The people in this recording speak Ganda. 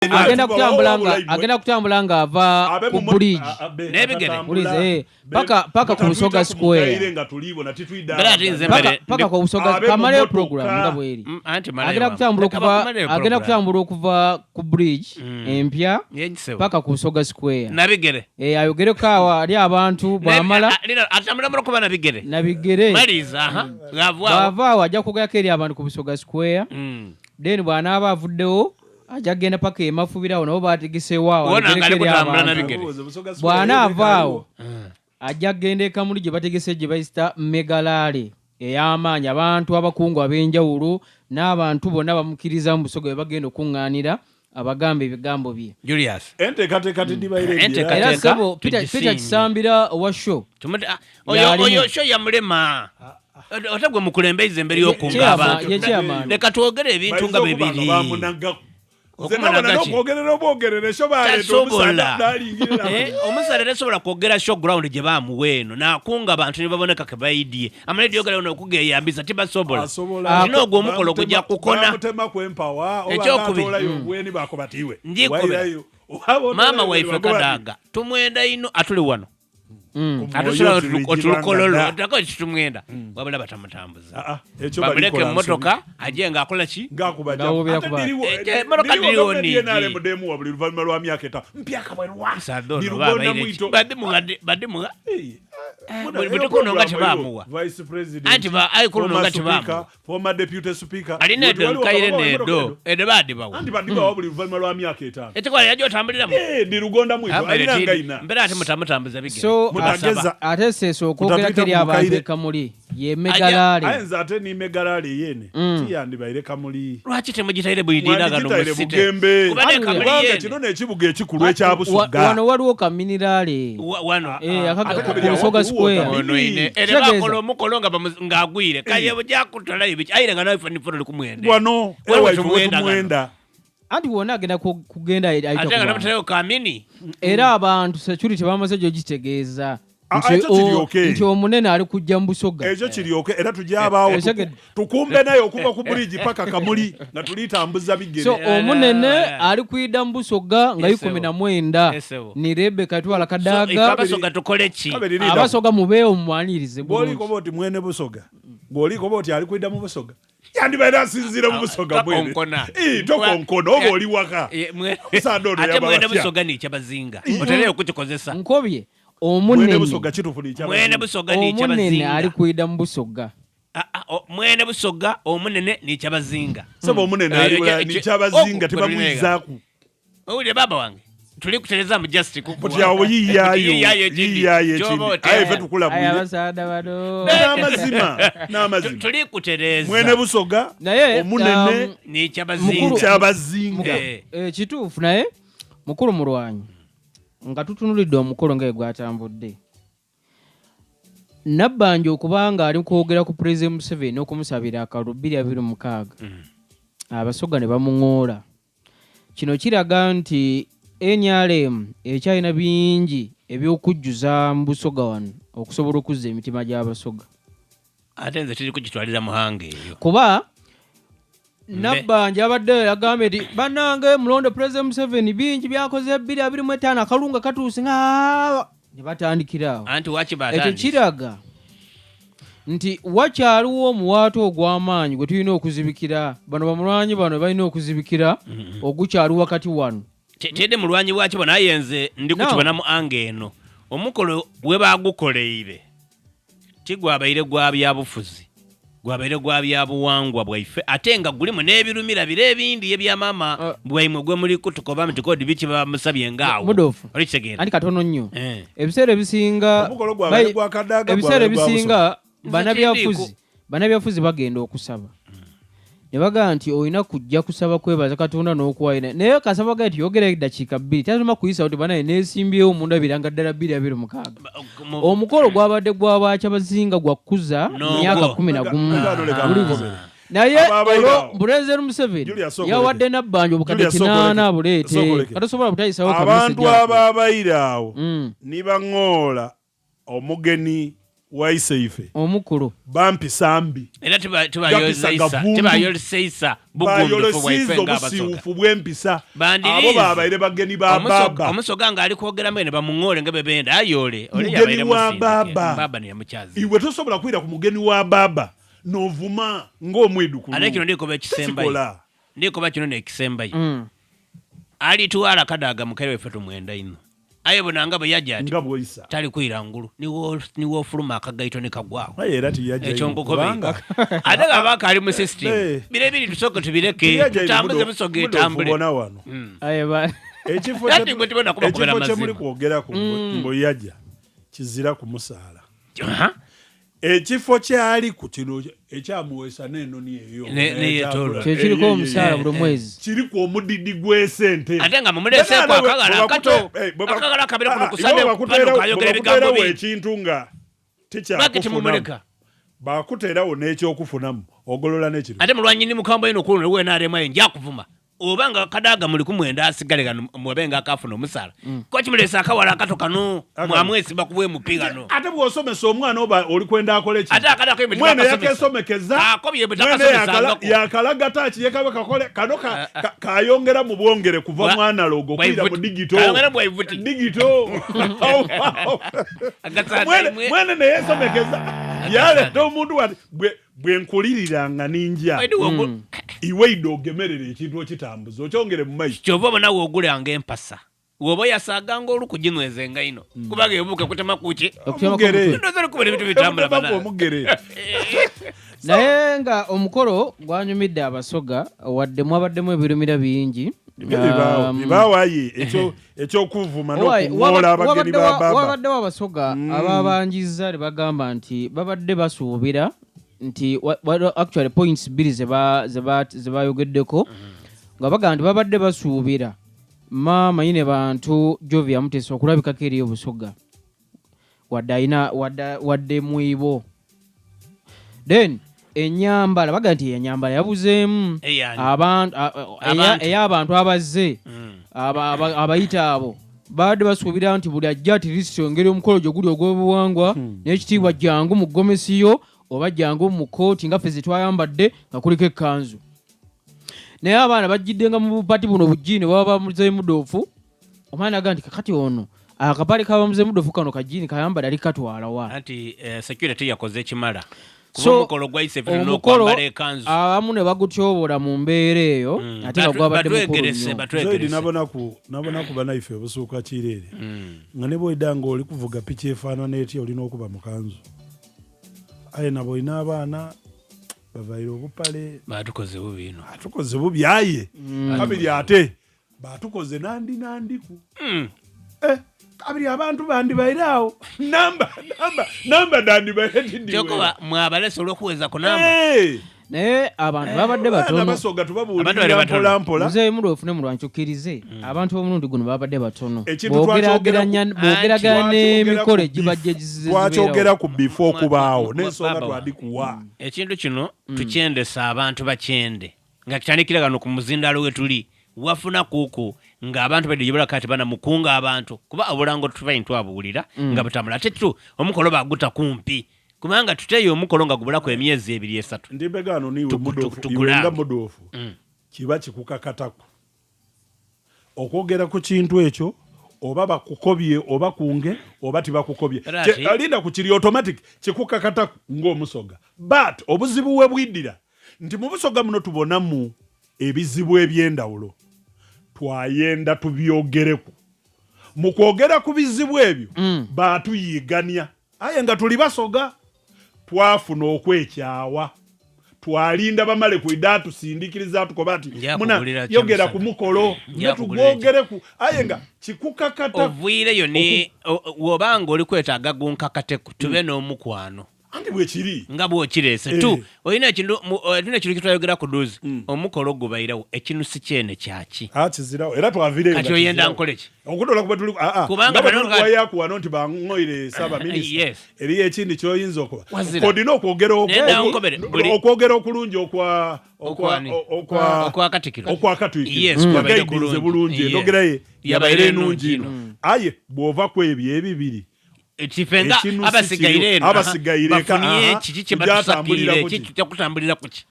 agenda kutambula nga ava ku bridge nebigere paka ku Busoga Square paka ku Busoga kamale program nga bweri agenda kutambula okuva ku bridge empya paka ku Busoga Square nabigere ayogere kawa ali abantu bwamala atambula mu kuba nabigere maliza bava ajja kugayako eri abantu ku Busoga Square then bw'anaaba avuddewo ajja kugenda paka emafubirawo nabo bategesewo bw'anaavaawo ajja kugenda ekamuli gye bategese gye bayita megalaale ey'amaanyi abantu abakungu ab'enjawulo n'abantu bonna bamukkiriza mu Busoga bwe bagenda okuŋŋaanira abagamba ebigambo bye Julius era sebo Peter Kisambira owa show oyo show ya mulema otagwe mukulembeze mbere y'okunga abantu leka twogere ebintu nga bibiri omusalere sobola kwogera show ground gye bamuweeno nakunga abantu ne baboneka ke bayidye amalediyo gale ono okugeyambisa tibasobola kino ogwo omukolo gujja kukona ekyokubiri njikubira maama waife Kadaga tumwenda ino atuli wano atusula otulukololo atako chitumwenda wabula batamutambuza babuleke mmotoka aje nga akola ki ngawobera kuba motoka dirioni nale mudemu wabuli luvannyuma lwa myaka 5 mpyaka bwe rwasa badimu bitukuno nga tebamuwa vice president anti ba ayikuno nga tebamuwa former deputy speaker aline nkaire nedo edebadi bawo anti badiba wabuli luvannyuma lwa myaka 5 ekikwala yajo tambuliramu ndi lugonda mwitu alina ngaina mbere ate mutamutambuza bigere so ate seso okwogera keri abantu ekamuli ye megalaale ayenza ate ni megalaale yene tiyandibayire kamuli lwaki temugitaire buyidira gano musite kubane kamuli kino nekibuga ekikulu ekya Busoga wano waliwo kaminiraale wano Busoga Square ono ine erebakola omukolo nga agwire kayebo jakutala ibiki ayire nga nawe fanifoto likumwende wano ewa anti wona agenda kugenda ayitwa nabateo kamini era abantu security bamaze gyo gitegeeza nti omunene ali kujja mu Busoga ekyo kiryoke era tujabaawo tukumbe naye okuva ku bridge paka kamuli nga tulitambuza bigere so omunene ali kuyida mu Busoga nga 19 ni Rebecca twala Kadaga Abasoga tukole ki Abasoga mubeewo mumwanirize bwoliko boti mwene Busoga bwoliko boti ali kuyida mu Busoga yandibaira asinzira mu Busoga mwene tokonkono oba oli waka ate mwene Busoga ni ekyabazinga otaleyo kukikozesa nkobye omunene ali kuyida mu Busoga mwene Busoga omunene ni ekyabazinga sebo omunene ali ni ekyabazinga tebamwizaaku owulire baba wange tuli kutereza mu justice kuko butyawo yiyayo ayife tukulabuye abasada bado n'amazima tuli kutereza mwene Busoga omunene ni ekyabazinga kituufu naye mukulu mulwanyi nga tutunulidde omukolo nga gwatambudde Nabbanja okubanga ali kwogera ku President Museveni okumusabira akalulu 2026 Abasoga ne bamuŋoola kino kiraga nti NRM ekyalina bingi ebyokujjuza mu Busoga wano okusobola okuzza emitima gy'Abasoga ate nze tiri kugitwalira muhange eyo kuba Nabbanja abadde yagambye nti bannange mulonde President Museveni bingi byakoze 2025 akalunga katuuse nga ne batandikirawo anti wakibatandika ekyo kiraga nti wakyaliwo omuwaato ogw'amaanyi gwe tulina okuzibikira bano bamulwanyi bano balina okuzibikira ogukyali wakati wano tede mulwanyi bwaki bona ayenze ndi kutubona mu ange eno omukolo we bagukoleire tigwabaire gwa byabufuzi gwabaire gwa byabuwangwa bwaife ate nga gulimu n'ebirumira bire ebindi ebya mama bwaimwe gwe muri kutukoba mtikodi biki bamusabye ngaawo olikitegeera andi katono nnyo ebiseera ebisinga banabyafuzi bagenda okusaba ne bagaa nti olina kujja kusaba kwebaza Katonda n'okuwayina naye kasaba gaa nti yogera eddakiika 2 tasoma kuyisa oti banaye neesimbyewo mu ndabiranga ddala 2026 omukolo gwabadde gw'Abakyabazinga gwakkuza myaka 11 naye President Museveni yawadde Nabbanja obukadde 8 buleete katosobola butayisawo abantu ababayira awo nibaŋoola omugeni waiseife omukulu bampisa mbi era tebayoliseisa bayolesiza obusiiwufu bw'empisa abo babaire bageni ba baba omusoga nga ali kwogeramu ne bamuŋŋoole nga bebenda ayole mugeni wa baba iwe tosobola kwira ku mugeni wa baba novuma ng'omwiduku ate kino ndikoba kino nekisembayo alitwala Kadaga mukere weffe tumwenda ino ayebonanga bwe yajja ati tali kwira ngulu niwo ofuluma akagaito ne kagwawo ekyonkokobinga ate gabaka ali mu system birebiri tusooke tubireke tutambuze busoga etambule ekifo kyemuli kwogerako mbuyajja kizira kumusaala ekifo kyali ku kino ekyamuweesa n'enoni eyo kyekiriko omusaala buli mwezi kiriku omudidi gw'esente ate nga mumuleseeko akagala akato akagala kabira kuno kusanebakuteerawo ekintu nga tikyakufuna bakuteerawo n'ekyokufunamu ogolola n'ekiro ate mulwanyini mukambwe ino kuno lwenaremayo njakuvuma obanga Kadaga muli kumwenda asigale gano mwebenga akafuna omusala ko kimulesa akawala akato kano mwamwesi bakubwe mupigano ate bw'osomesa omwana oba oli kwenda akole ki ate Kadaga yebwe mwene yakesomekeza yakalaga taaki yekabe kakole kano kayongera mu bwongere kuva mwana logo kwira mu digito mwene neyesomekeza yaleta omuntu wati bwenkuliriranga ninja iwe idogemerera ekintu okitambuza okyongere mu maiso kyova obona woogulanga empasa woba yasaganga olukuginyweza ino kubaga ebuuka kutema kuki ndoza ebintu bitambula omugere naye nga omukolo gwanyumidde abasoga wadde mwabaddemu ebirumira bingi bibaawaye ekyokuvuma n'okuŋoola abageni ba baba wabaddewo abasoga ababanjiza ne bagamba nti babadde basuubira nti actually points bbiri zebayogeddeko nga bagamba nti babadde basuubira maama yine bantu Jovia Mutesa okulabikako eri obusoga wadde mwibo then enyambala baga nti enyambala yabuzeemu ey'abantu abazze abayita abo badde basuubira nti buli ajja ati lisiti engeri omukolo gye guli ogw'obuwangwa n'ekitiibwa jangu mu ggomesiyo oba jangu mu kooti nga ffe zetwayambadde nga kuliko ekkanzu naye abaana bajjidde nga mu bupati buno bujjiini baba bamuzeeyi mudoofu omwana aga nti kakati ono akapale kaba muzeeyi mudoofu kano kajjiini kayambadde ali katwalawa anti security yakoze ekimala so omukolo abamu ne bagutyobola mu mbeera eyo ate nga gwabadde mukulu nabonaku banaife obusuuka kireere nga ne bw'oyidda nga oli kuvuga piki efaanana etya olina okuba mu kanzu aye nabo olina abaana bavaire obupale batukoze bubi ino batukoze bubi aye kabiri ate batukoze nandiku kabiri abantu bandibaire awo namba dandibaire tidiokoba mwabalese olw'okuweza ku namba naye abantu babadde batono abasoga tubabuulira muzeeyi mudoofu ne mulwankyukirize abantu b'omulundi guno babadde batono boogeraganya n'emikolo egibajja twakyogera ku bifo okubaawo n'ensonga twadikuwa ekintu kino tukyendesa abantu bakyende nga kitandikira gano ku muzindalo we tuli wafuna kuuku ng'abantu badde kati banamukunga abantu kuba obulango tufaine twabuwulira nga butambula ate tu omukolo baguta kumpi kubanga tuteyo omukolo nga gubulako emyezi 2-3 ndibegano niwe nga mudoofu kiba kikukakatako okwogera ku kintu ekyo oba bakukobye oba kunge oba tibakukobye alinda ku kiri automatic kikukakatako ng'omusoga but obuzibu we bwiddira nti mu busoga muno tubonamu ebizibu eby'endawulo twayenda tubyogereku mu kwogera ku bizibu ebyo baatuyigania aye nga tuli basoga twafuna okwekyawa twalinda bamale kwidda tusindikiriza tukoba ati muna yogera ku mukolo netugwogereku aye nga kikukakata ovuireyo ni wobanga oli kwetaaga gunkakateku tube n'omukwano andi bwekiri nga bwokirese tu olina ekintu kitwayogera ku duzi omukolo gubairawo ekintu si kyene kyaki kizirawo era twavireyo kati oyenda nkole ki okutola kuba tuli kubanga wayakuwano nti bangoire saba minisita eriyo ekindi kyoyinza okuba kodina okwogera okulungi okwakatikiro bulungi endogeraye yabaire enungi ino aye bw'ova ku ebyo ebibiri Chifenga abasigaire bafunye kiki kye batusakire kiki kya kutambulira kuki